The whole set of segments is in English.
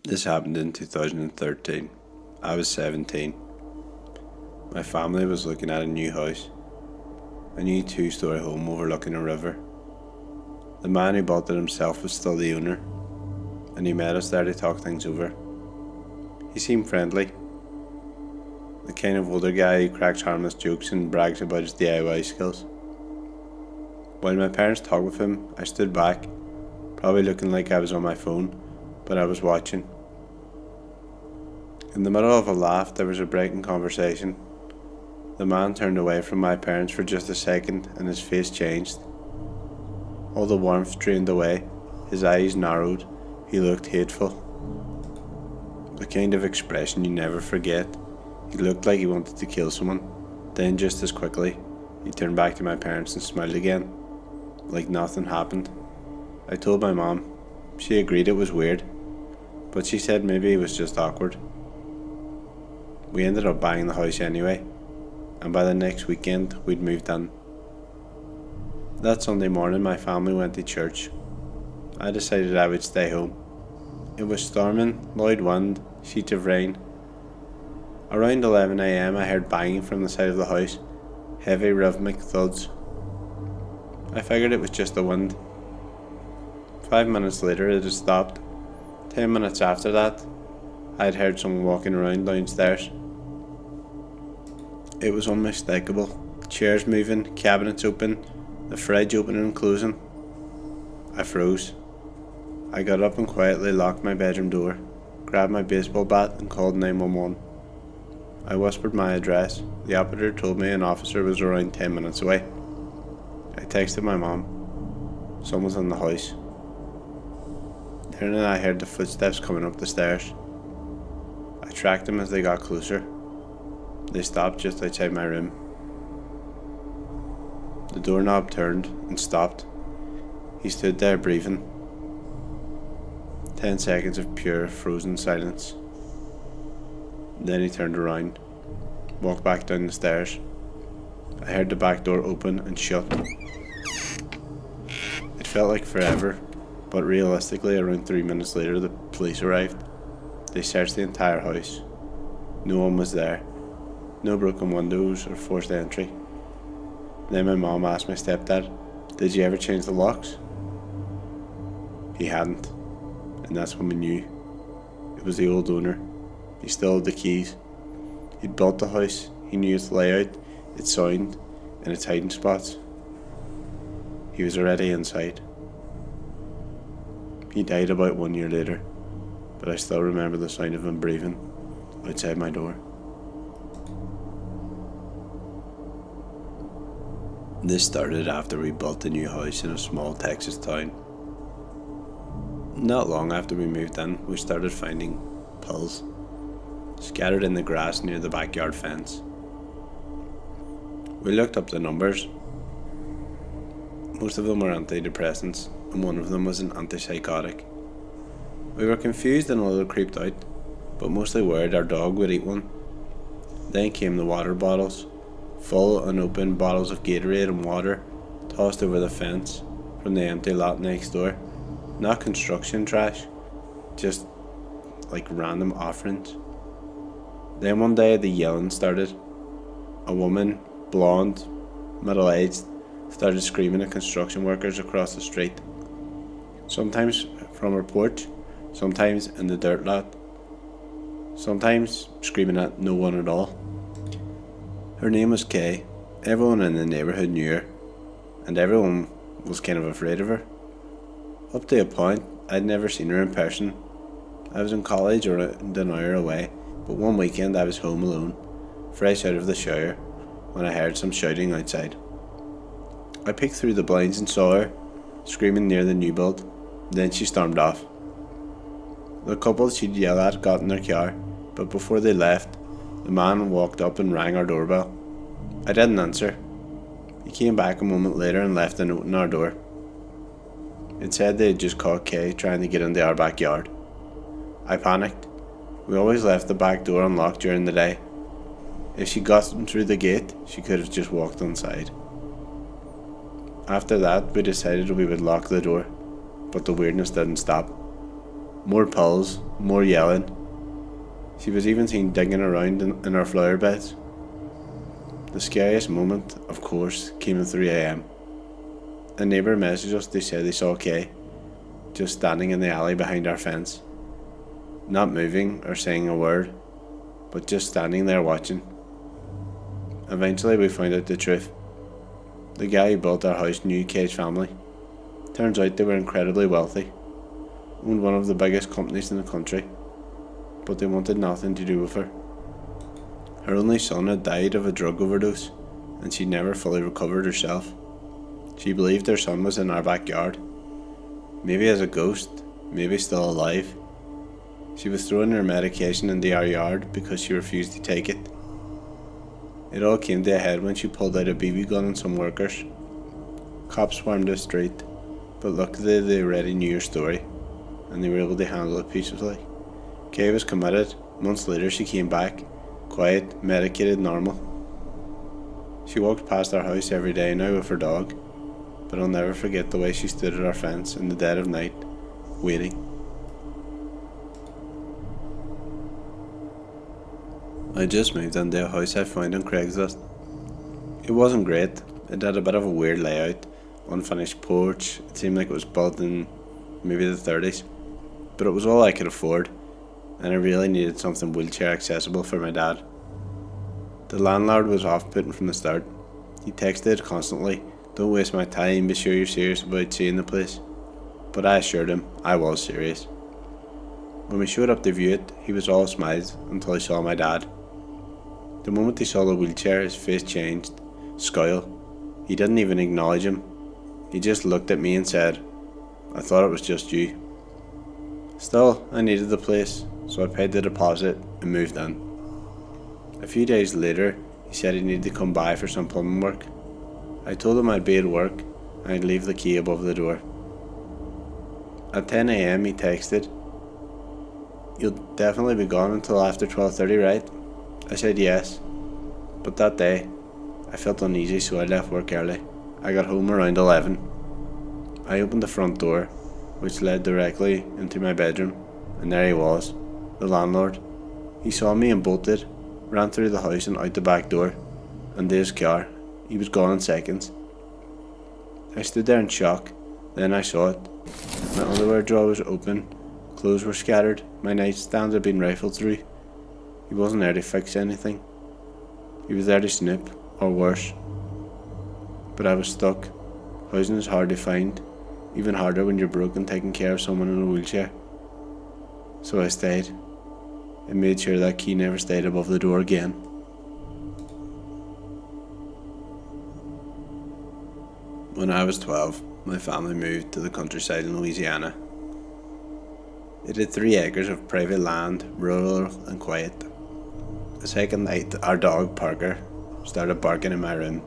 This happened in 2013. I was 17. My family was looking at a new house, a new two-story home overlooking a river. The man who bought it himself was still the owner, and he met us there to talk things over. He seemed friendly, the kind of older guy who cracks harmless jokes and brags about his DIY skills. While my parents talked with him, I stood back, probably looking like I was on my phone, but I was watching. In the middle of a laugh, there was a break in conversation. The man turned away from my parents for just a second and his face changed. All the warmth drained away, his eyes narrowed, he looked hateful. The kind of expression you never forget. He looked like he wanted to kill someone. Then just as quickly, he turned back to my parents and smiled again, like nothing happened. I told my mom. She agreed it was weird, but she said maybe it was just awkward. We ended up buying the house anyway, and by the next weekend we'd moved in. That Sunday morning my family went to church. I decided I would stay home. It was storming, loud wind, sheets of rain. Around 11 AM I heard banging from the side of the house, heavy rhythmic thuds. I figured it was just the wind. 5 minutes later it had stopped. 10 minutes after that, I had heard someone walking around downstairs. It was unmistakable. Chairs moving, cabinets open, the fridge opening and closing. I froze. I got up and quietly locked my bedroom door, grabbed my baseball bat and called 911. I whispered my address. The operator told me an officer was around 10 minutes away. I texted my mom. Someone's in the house. Then I heard the footsteps coming up the stairs. I tracked them as they got closer. They stopped just outside my room. The doorknob turned and stopped. He stood there breathing. 10 seconds of pure frozen silence. Then he turned around, walked back down the stairs. I heard the back door open and shut. It felt like forever, but realistically around 3 minutes later the police arrived. They searched the entire house. No one was there. No broken windows or forced entry. Then my mom asked my stepdad, "Did you ever change the locks?" He hadn't, and that's when we knew. It was the old owner. He still had the keys. He'd built the house. He knew its layout, its sound, and its hiding spots. He was already inside. He died about 1 year later, but I still remember the sound of him breathing outside my door. This started after we built a new house in a small Texas town. Not long after we moved in, we started finding pills scattered in the grass near the backyard fence. We looked up the numbers. Most of them were antidepressants, and one of them was an antipsychotic. We were confused and a little creeped out, but mostly worried our dog would eat one. Then came the water bottles, full unopened bottles of Gatorade and water, tossed over the fence from the empty lot next door. Not construction trash, just like random offerings. Then one day the yelling started. A woman, blonde, middle-aged, started screaming at construction workers across the street. Sometimes from her porch, sometimes in the dirt lot, sometimes screaming at no one at all. Her name was Kay. Everyone in the neighbourhood knew her, and everyone was kind of afraid of her. Up to a point, I'd never seen her in person. I was in college around an hour away, but one weekend I was home alone, fresh out of the shower, when I heard some shouting outside. I peeked through the blinds and saw her, screaming near the new build. Then she stormed off. The couple she'd yelled at got in their car, but before they left, the man walked up and rang our doorbell. I didn't answer. He came back a moment later and left a note on our door. It said they had just caught Kay trying to get into our backyard. I panicked. We always left the back door unlocked during the day. If she got through the gate, she could have just walked inside. After that, we decided we would lock the door, but the weirdness didn't stop. More pills, more yelling. She was even seen digging around in our flower beds. The scariest moment, of course, came at 3 a.m. A neighbour messaged us to say they saw Kay, just standing in the alley behind our fence. Not moving or saying a word, but just standing there watching. Eventually we found out the truth. The guy who built our house knew Kay's family. Turns out they were incredibly wealthy, owned one of the biggest companies in the country, but they wanted nothing to do with her. Her only son had died of a drug overdose, and she never fully recovered herself. She believed her son was in our backyard, maybe as a ghost, maybe still alive. She was throwing her medication into our yard because she refused to take it. It all came to a head when she pulled out a BB gun on some workers. Cops swarmed the street, but luckily they already knew her story, and they were able to handle it peacefully. Kay was committed. Months later she came back, quiet, medicated, normal. She walked past our house every day now with her dog, but I'll never forget the way she stood at our fence in the dead of night, waiting. I just moved into a house I found on Craigslist. It wasn't great. It had a bit of a weird layout, unfinished porch. It seemed like it was built in maybe the 30s, but it was all I could afford, and I really needed something wheelchair accessible for my dad. The landlord was off-putting from the start. He texted constantly, "Don't waste my time, be sure you're serious about seeing the place." But I assured him I was serious. When we showed up to view it, he was all smiles until he saw my dad. The moment he saw the wheelchair, his face changed, scowl. He didn't even acknowledge him. He just looked at me and said, "I thought it was just you." Still, I needed the place, so I paid the deposit and moved in. A few days later, he said he needed to come by for some plumbing work. I told him I'd be at work and I'd leave the key above the door. At 10 a.m. he texted, "You'll definitely be gone until after 12:30, right?" I said yes, but that day I felt uneasy, so I left work early. I got home around 11. I opened the front door, which led directly into my bedroom, and there he was, the landlord. He saw me and bolted, ran through the house and out the back door, and to his car. He was gone in seconds. I stood there in shock. Then I saw it. My underwear drawer was open, clothes were scattered, my nightstand had been rifled through. He wasn't there to fix anything. He was there to snoop, or worse. But I was stuck. Housing is hard to find, even harder when you're broke and taking care of someone in a wheelchair. So I stayed, and made sure that key never stayed above the door again. When I was 12, my family moved to the countryside in Louisiana. It had 3 acres of private land, rural and quiet. The second night, our dog Parker started barking in my room.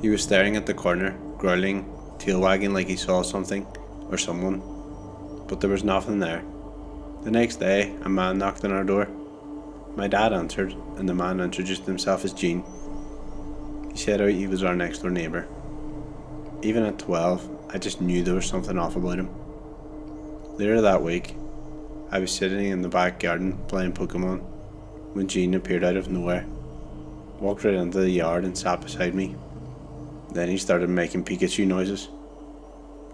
He was staring at the corner, growling, tail wagging like he saw something or someone, but there was nothing there. The next day, a man knocked on our door. My dad answered, and the man introduced himself as Gene. He said out he was our next door neighbour. Even at 12, I just knew there was something off about him. Later that week, I was sitting in the back garden playing Pokemon when Gene appeared out of nowhere, walked right into the yard and sat beside me. Then he started making Pikachu noises.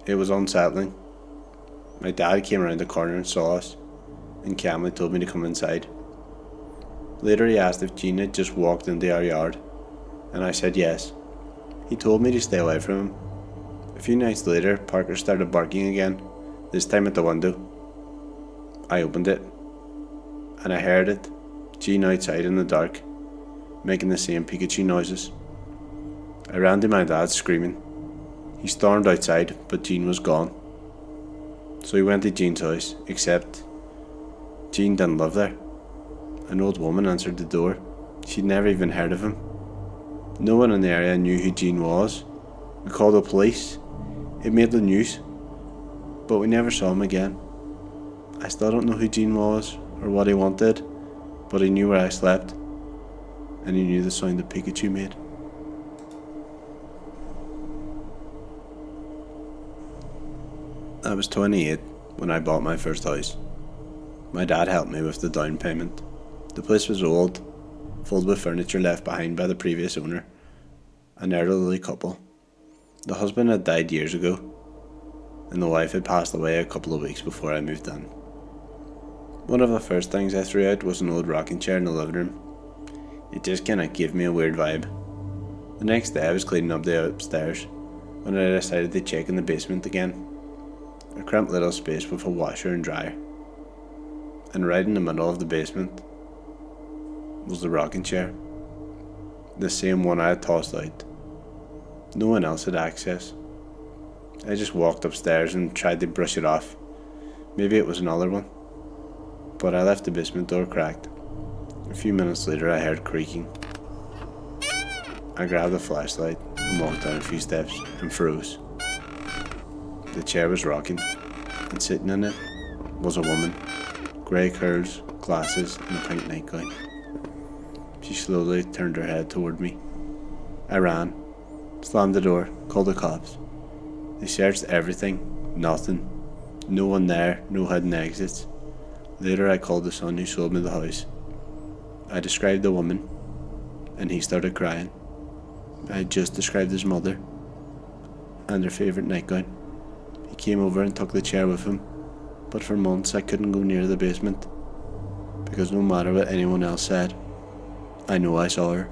It was unsettling. My dad came around the corner and saw us, and calmly told me to come inside. Later he asked if Gene had just walked into our yard, and I said yes. He told me to stay away from him. A few nights later, Parker started barking again, this time at the window. I opened it, and I heard it, Gene outside in the dark, making the same Pikachu noises. I ran to my dad screaming. He stormed outside, but Gene was gone. So we went to Gene's house, except Gene didn't live there. An old woman answered the door. She'd never even heard of him. No one in the area knew who Gene was. We called the police. It made the news. But we never saw him again. I still don't know who Gene was or what he wanted, but he knew where I slept, and he knew the sound that Pikachu made. I was 28 when I bought my first house. My dad helped me with the down payment. The place was old, filled with furniture left behind by the previous owner, an elderly couple. The husband had died years ago, and the wife had passed away a couple of weeks before I moved in. One of the first things I threw out was an old rocking chair in the living room. It just kinda gave me a weird vibe. The next day I was cleaning up the upstairs when I decided to check in the basement again. A cramped little space with a washer and dryer. And right in the middle of the basement was the rocking chair. The same one I had tossed out. No one else had access. I just walked upstairs and tried to brush it off. Maybe it was another one. But I left the basement door cracked. A few minutes later I heard creaking. I grabbed a flashlight and walked down a few steps and froze. The chair was rocking, and sitting in it was a woman. Grey curls, glasses, and a pink nightgown. She slowly turned her head toward me. I ran, slammed the door, called the cops. They searched everything, nothing. No one there, no hidden exits. Later I called the son who sold me the house. I described the woman, and he started crying. I had just described his mother, and her favourite nightgown. He came over and took the chair with him, but for months I couldn't go near the basement, because no matter what anyone else said, I know I saw her.